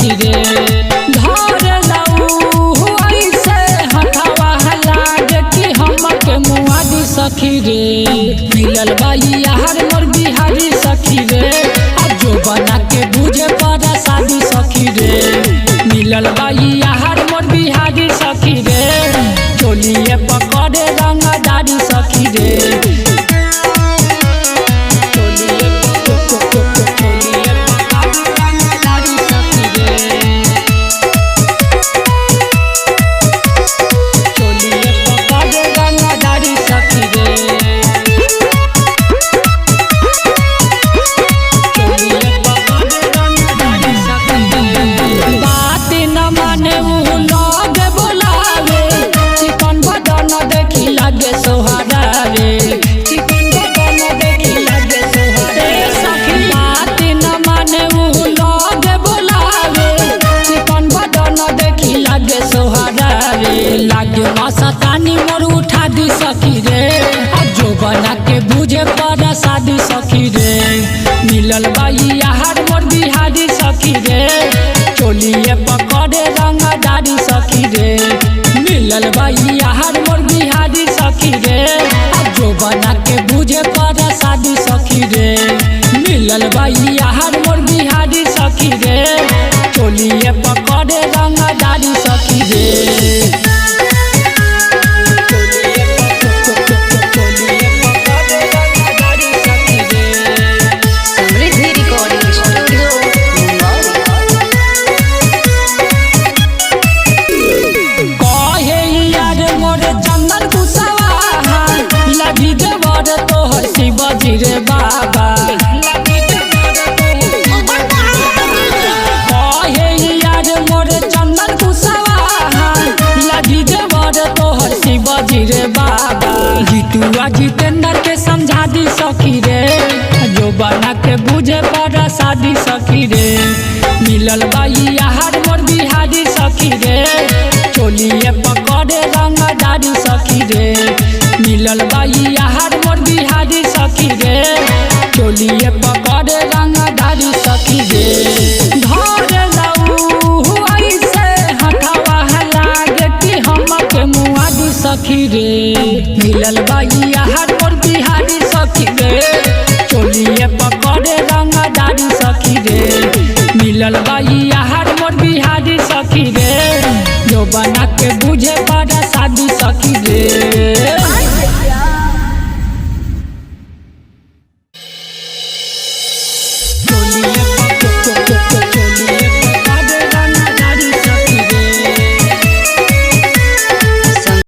सखी रे। धरे लऊ ऐसे हथवा लागे कि हमके मुआ दी सखी रे। मिलल बाई यार मोर बिहारी सखी रे। जो बना के बुझे पड़ा शादी सखी रे। मिलल बाई यार मोर बिहारी सखी रे। चोलिए पकड़े रंगदारी सखी रे। लागे मस्तानी मोर उठा दी सखी रे। जो बना के बुझे पड़ा शादी सखी रे। मिलल बाई यार मोर बिहारी सखी रे। चोलिए पकड़े रंगदारी सखी रे। मिलल बाई यार मोर बिहारी सखी रे। जो बना के बुझे पड़ा शादी सखी रे। मिलल बाई यार मोर बिहारी सखी रे। चोलिए पकड़े रंगदारी सखी रे। रे बाबा यार मोर चंदन कुशवाहा लगी देवर तोहर शिवजी रे बाबा। जीतुआ जितेंद्र के समझा दी सखी रे। जो बना के बुझे पड़ा शादी सखी रे। मिलल बाई यार मोर बिहारी सखी रे। चोलिए पकड़े रंगदारी सखी रे। मिलल बाई यार मोर बिहारी सखी रे। चोलिए पकड़े रंगदारी सखी रे। धरे लऊ ऐसे हथवा लागे कि हमके मुआ दी सखी रे। मिलल बाई यार मोर बिहारी सखी रे। चोलिए पकड़े रंगदारी सखी रे। मिलल बाई यार मोर बिहारी सखी रे। जो बना के बुझे पड़ा शादी सखी रे।